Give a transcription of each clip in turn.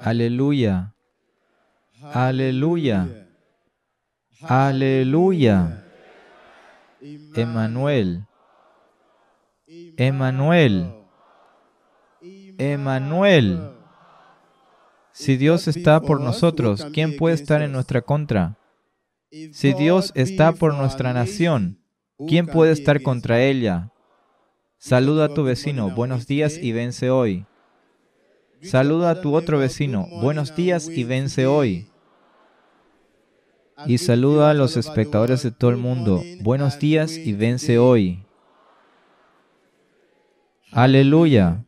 Aleluya. Aleluya. Aleluya. Emmanuel. Emmanuel. Emmanuel. Si Dios está por nosotros, ¿quién puede estar en nuestra contra? Si Dios está por nuestra nación, ¿quién puede estar contra ella? Saluda a tu vecino, buenos días y vence hoy. Saluda a tu otro vecino, buenos días y vence hoy. Y saluda a los espectadores de todo el mundo, buenos días y vence hoy. Aleluya.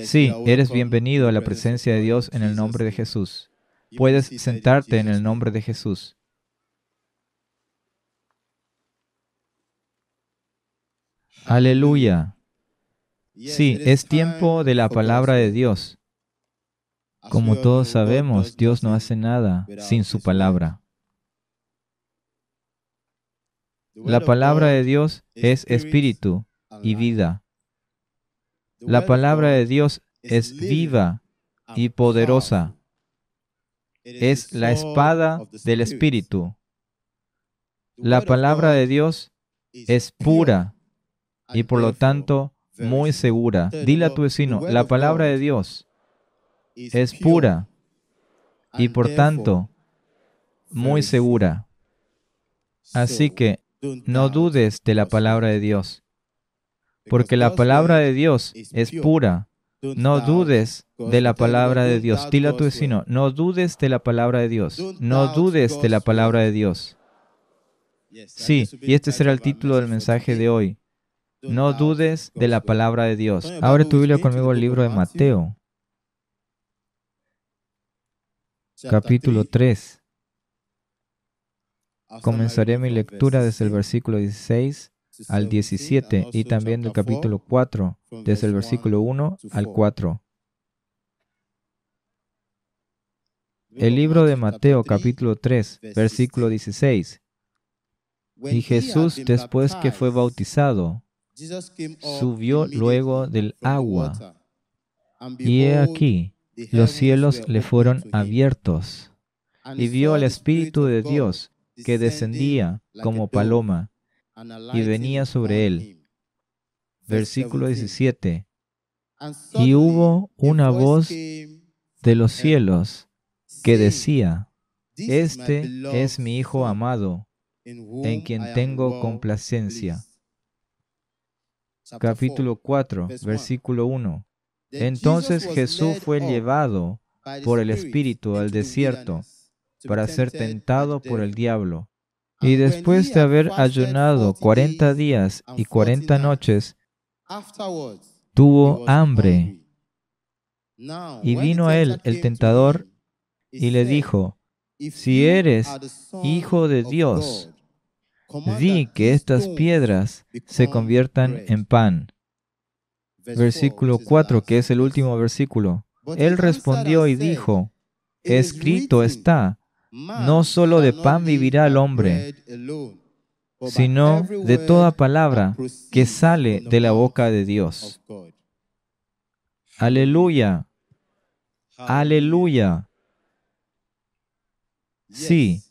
Sí, eres bienvenido a la presencia de Dios en el nombre de Jesús. Puedes sentarte en el nombre de Jesús. Aleluya. Sí, es tiempo de la palabra de Dios. Como todos sabemos, Dios no hace nada sin su palabra. La palabra de Dios es espíritu y vida. La palabra de Dios es viva y poderosa. Es la espada del Espíritu. La palabra de Dios es pura y por lo tanto muy segura. Dile a tu vecino, la palabra de Dios es pura y por tanto muy segura. Así que no dudes de la palabra de Dios, porque la palabra de Dios es pura. No dudes de la palabra de Dios. Dile a tu vecino, no dudes de la palabra de Dios. No dudes de la palabra de Dios. Sí, y este será el título del mensaje de hoy. No dudes de la palabra de Dios. Abre tu Biblia conmigo al libro de Mateo, capítulo 3. Comenzaré mi lectura desde el versículo 16 al 17 y también del capítulo 4, desde el versículo 1 al 4. El libro de Mateo, capítulo 3, versículo 16. Y Jesús, después que fue bautizado, subió luego del agua. Y he aquí, los cielos le fueron abiertos, y vio al Espíritu de Dios que descendía como paloma y venía sobre él. Versículo 17. Y hubo una voz de los cielos que decía, Este es mi Hijo amado, en quien tengo complacencia. Capítulo 4, versículo 1. Entonces Jesús fue llevado por el Espíritu al desierto para ser tentado por el diablo. Y después de haber ayunado 40 días y 40 noches, tuvo hambre. Y vino a él el tentador y le dijo, si eres Hijo de Dios, di que estas piedras se conviertan en pan. Versículo 4, que es el último versículo. Él respondió y dijo, escrito está, no solo de pan vivirá el hombre, sino de toda palabra que sale de la boca de Dios. Aleluya. Aleluya. Sí,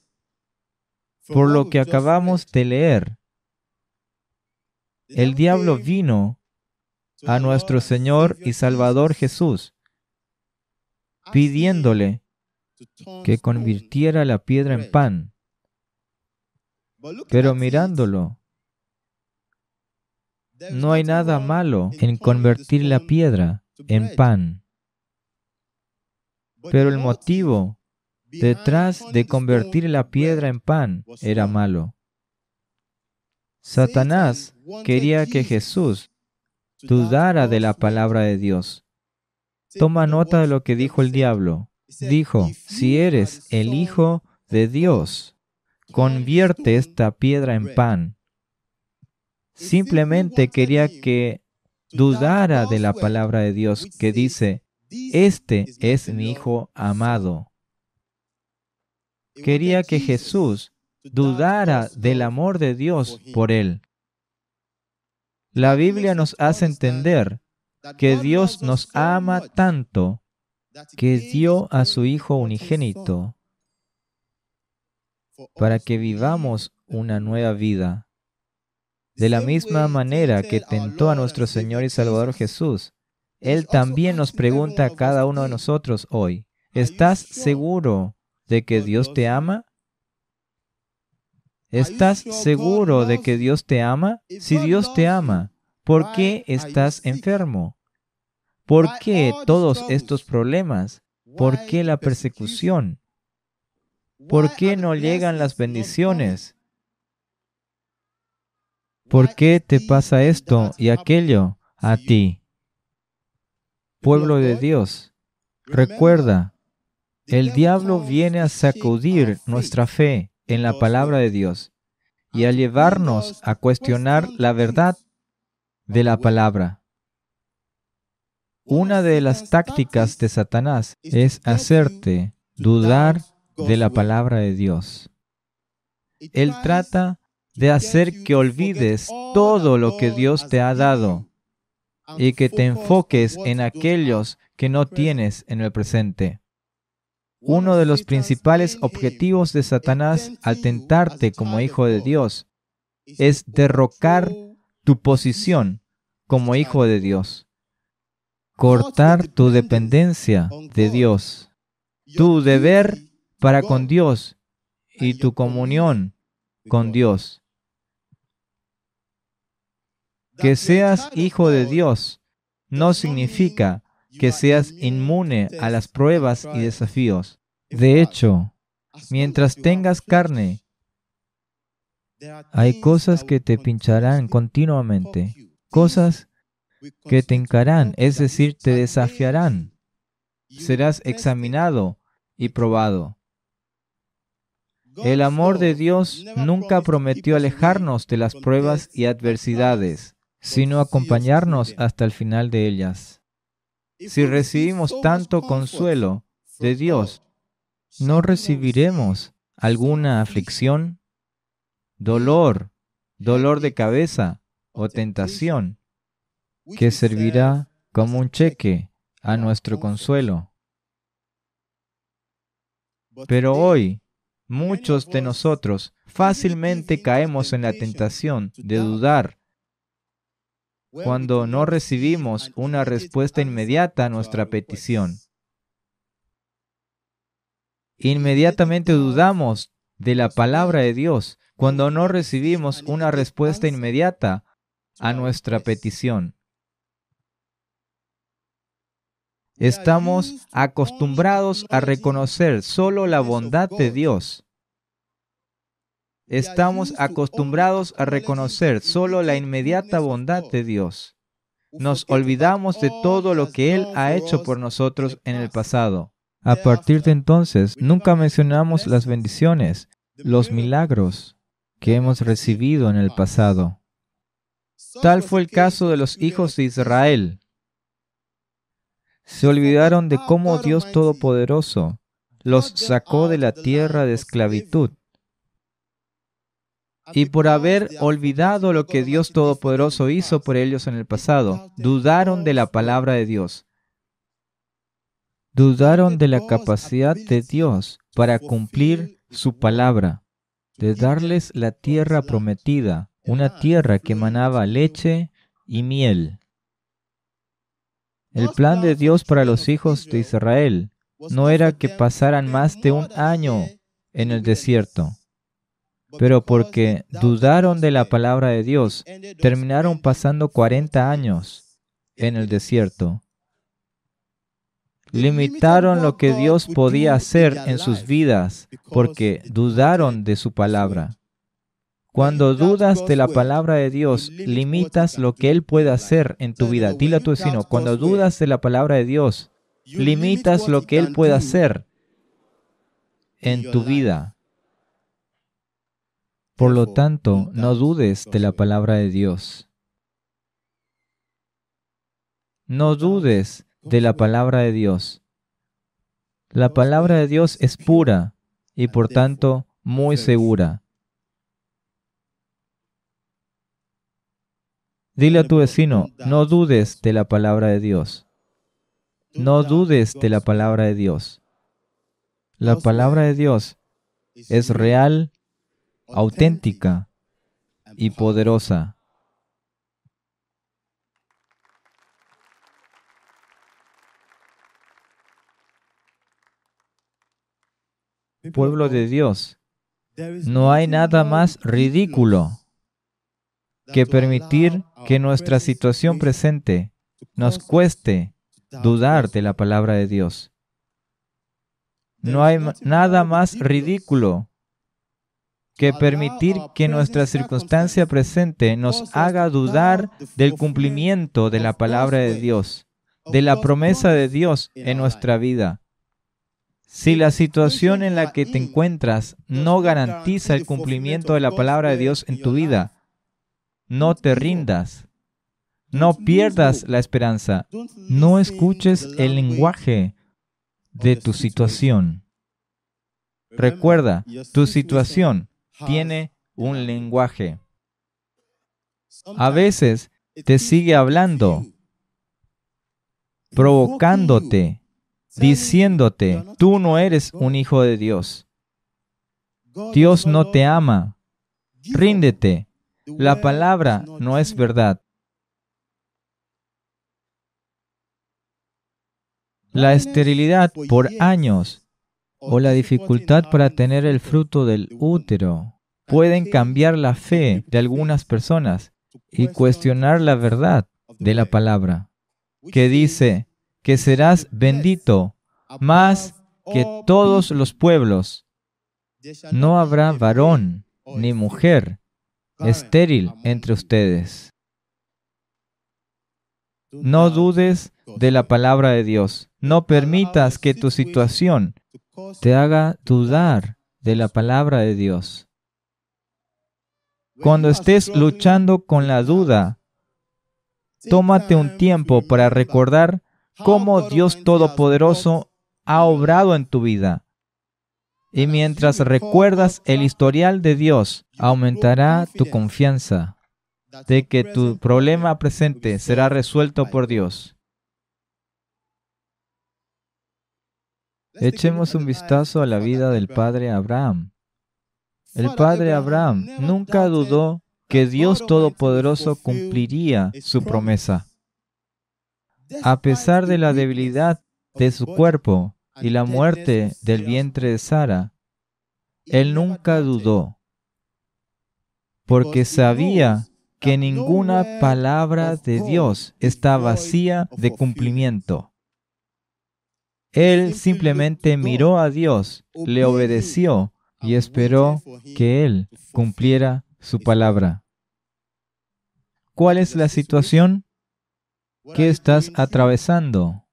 por lo que acabamos de leer, el diablo vino a nuestro Señor y Salvador Jesús, pidiéndole que convirtiera la piedra en pan. Pero mirándolo, no hay nada malo en convertir la piedra en pan. Pero el motivo detrás de convertir la piedra en pan era malo. Satanás quería que Jesús dudara de la palabra de Dios. Toma nota de lo que dijo el diablo. Dijo, si eres el Hijo de Dios, convierte esta piedra en pan. Simplemente quería que dudara de la palabra de Dios que dice, este es mi Hijo amado. Quería que Jesús dudara del amor de Dios por él. La Biblia nos hace entender que Dios nos ama tanto que dio a su Hijo unigénito para que vivamos una nueva vida. De la misma manera que tentó a nuestro Señor y Salvador Jesús, Él también nos pregunta a cada uno de nosotros hoy, ¿estás seguro de que Dios te ama? ¿Estás seguro de que Dios te ama? Si Dios te ama, ¿por qué estás enfermo? ¿Por qué todos estos problemas? ¿Por qué la persecución? ¿Por qué no llegan las bendiciones? ¿Por qué te pasa esto y aquello a ti? Pueblo de Dios, recuerda, el diablo viene a sacudir nuestra fe en la palabra de Dios y a llevarnos a cuestionar la verdad de la palabra. Una de las tácticas de Satanás es hacerte dudar de la palabra de Dios. Él trata de hacer que olvides todo lo que Dios te ha dado y que te enfoques en aquellos que no tienes en el presente. Uno de los principales objetivos de Satanás al tentarte como hijo de Dios es derrocar tu posición como hijo de Dios, cortar tu dependencia de Dios, tu deber para con Dios y tu comunión con Dios. Que seas hijo de Dios no significa que seas inmune a las pruebas y desafíos. De hecho, mientras tengas carne, hay cosas que te pincharán continuamente, cosas que te hincarán, es decir, te desafiarán. Serás examinado y probado. El amor de Dios nunca prometió alejarnos de las pruebas y adversidades, sino acompañarnos hasta el final de ellas. Si recibimos tanto consuelo de Dios, ¿no recibiremos alguna aflicción, dolor de cabeza o tentación que servirá como un cheque a nuestro consuelo? Pero hoy, muchos de nosotros fácilmente caemos en la tentación de dudar cuando no recibimos una respuesta inmediata a nuestra petición. Inmediatamente dudamos de la palabra de Dios cuando no recibimos una respuesta inmediata a nuestra petición. Estamos acostumbrados a reconocer solo la bondad de Dios. Estamos acostumbrados a reconocer solo la inmediata bondad de Dios. Nos olvidamos de todo lo que Él ha hecho por nosotros en el pasado. A partir de entonces, nunca mencionamos las bendiciones, los milagros que hemos recibido en el pasado. Tal fue el caso de los hijos de Israel. Se olvidaron de cómo Dios Todopoderoso los sacó de la tierra de esclavitud. Y por haber olvidado lo que Dios Todopoderoso hizo por ellos en el pasado, dudaron de la palabra de Dios. Dudaron de la capacidad de Dios para cumplir su palabra, de darles la tierra prometida, una tierra que emanaba leche y miel. El plan de Dios para los hijos de Israel no era que pasaran más de un año en el desierto, pero porque dudaron de la palabra de Dios, terminaron pasando 40 años en el desierto. Limitaron lo que Dios podía hacer en sus vidas porque dudaron de su palabra. Cuando dudas de la palabra de Dios, limitas lo que Él puede hacer en tu vida. Dile a tu vecino, cuando dudas de la palabra de Dios, limitas lo que Él puede hacer en tu vida. Por lo tanto, no dudes de la palabra de Dios. No dudes de la palabra de Dios. La palabra de Dios es pura y por tanto muy segura. Dile a tu vecino, no dudes de la palabra de Dios. No dudes de la palabra de Dios. La palabra de Dios es real, auténtica y poderosa. Pueblo de Dios, no hay nada más ridículo que permitir que nuestra situación presente nos cueste dudar de la palabra de Dios. No hay nada más ridículo que permitir que nuestra circunstancia presente nos haga dudar del cumplimiento de la palabra de Dios, de la promesa de Dios en nuestra vida. Si la situación en la que te encuentras no garantiza el cumplimiento de la palabra de Dios en tu vida, no te rindas. No pierdas la esperanza. No escuches el lenguaje de tu situación. Recuerda, tu situación tiene un lenguaje. A veces te sigue hablando, provocándote, diciéndote, tú no eres un hijo de Dios. Dios no te ama. Ríndete. La palabra no es verdad. La esterilidad por años o la dificultad para tener el fruto del útero pueden cambiar la fe de algunas personas y cuestionar la verdad de la palabra, que dice que serás bendito más que todos los pueblos. No habrá varón ni mujer estéril entre ustedes. No dudes de la palabra de Dios. No permitas que tu situación te haga dudar de la palabra de Dios. Cuando estés luchando con la duda, tómate un tiempo para recordar cómo Dios Todopoderoso ha obrado en tu vida. Y mientras recuerdas el historial de Dios, aumentará tu confianza de que tu problema presente será resuelto por Dios. Echemos un vistazo a la vida del padre Abraham. El padre Abraham nunca dudó que Dios Todopoderoso cumpliría su promesa. A pesar de la debilidad de su cuerpo y la muerte del vientre de Sara, él nunca dudó, porque sabía que ninguna palabra de Dios está vacía de cumplimiento. Él simplemente miró a Dios, le obedeció y esperó que Él cumpliera su palabra. ¿Cuál es la situación? ¿Qué estás atravesando?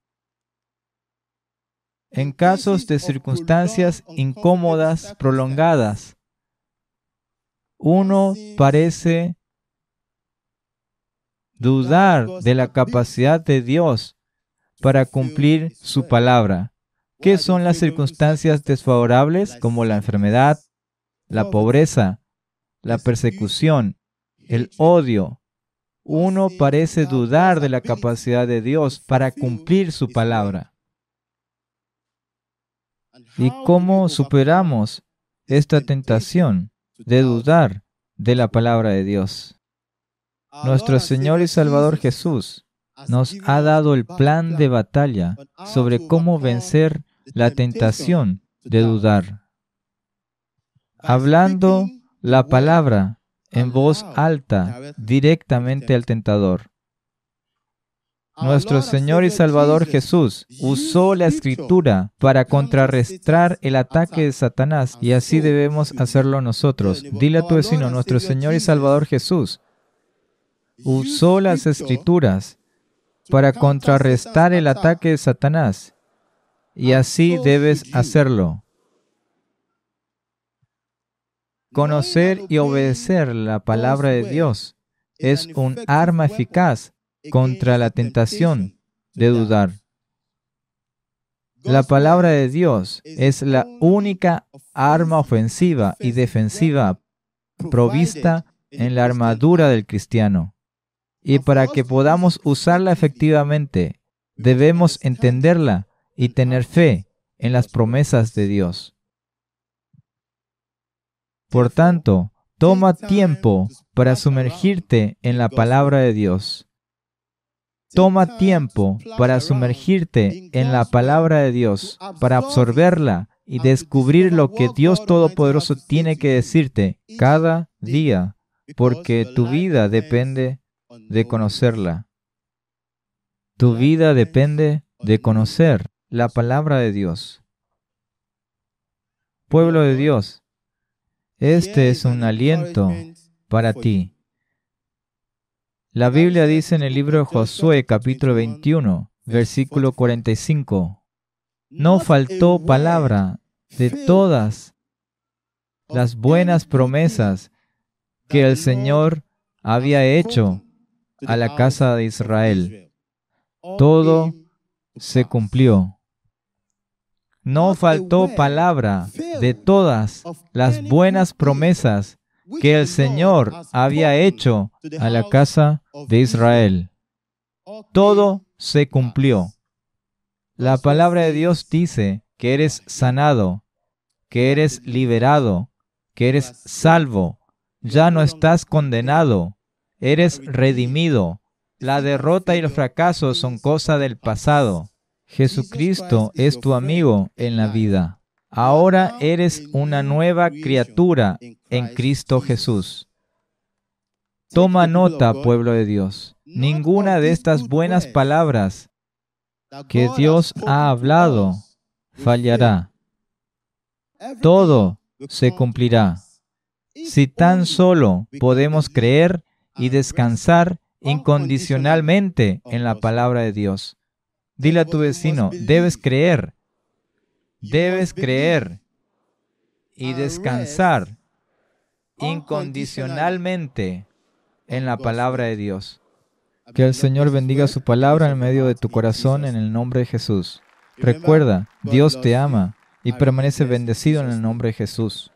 En casos de circunstancias incómodas, prolongadas, uno parece dudar de la capacidad de Dios para cumplir su palabra. ¿Qué son las circunstancias desfavorables como la enfermedad, la pobreza, la persecución, el odio? Uno parece dudar de la capacidad de Dios para cumplir su palabra. ¿Y cómo superamos esta tentación de dudar de la palabra de Dios? Nuestro Señor y Salvador Jesús nos ha dado el plan de batalla sobre cómo vencer la tentación de dudar. Hablando la palabra en voz alta directamente al tentador. Nuestro Señor y Salvador Jesús usó la Escritura para contrarrestar el ataque de Satanás y así debemos hacerlo nosotros. Dile a tu vecino, nuestro Señor y Salvador Jesús usó las Escrituras para contrarrestar el ataque de Satanás y así debes hacerlo. Conocer y obedecer la palabra de Dios es un arma eficaz contra la tentación de dudar. La palabra de Dios es la única arma ofensiva y defensiva provista en la armadura del cristiano. Y para que podamos usarla efectivamente, Debemos entenderla y tener fe en las promesas de Dios. Por tanto, toma tiempo para sumergirte en la palabra de Dios. Toma tiempo para sumergirte en la palabra de Dios, para absorberla y descubrir lo que Dios Todopoderoso tiene que decirte cada día, porque tu vida depende de conocerla. Tu vida depende de conocer la palabra de Dios. Pueblo de Dios, este es un aliento para ti. La Biblia dice en el libro de Josué, capítulo 21, versículo 45, no faltó palabra de todas las buenas promesas que el Señor había hecho a la casa de Israel. Todo se cumplió. No faltó palabra de todas las buenas promesas que el Señor había hecho a la casa de Israel. Todo se cumplió. La palabra de Dios dice que eres sanado, que eres liberado, que eres salvo, ya no estás condenado, eres redimido. La derrota y el fracaso son cosa del pasado. Jesucristo es tu amigo en la vida. Ahora eres una nueva criatura en Cristo Jesús. Toma nota, pueblo de Dios. Ninguna de estas buenas palabras que Dios ha hablado fallará. Todo se cumplirá. Si tan solo podemos creer y descansar incondicionalmente en la palabra de Dios. Dile a tu vecino, debes creer y descansar incondicionalmente en la palabra de Dios. Que el Señor bendiga su palabra en medio de tu corazón en el nombre de Jesús. Recuerda, Dios te ama y permanece bendecido en el nombre de Jesús.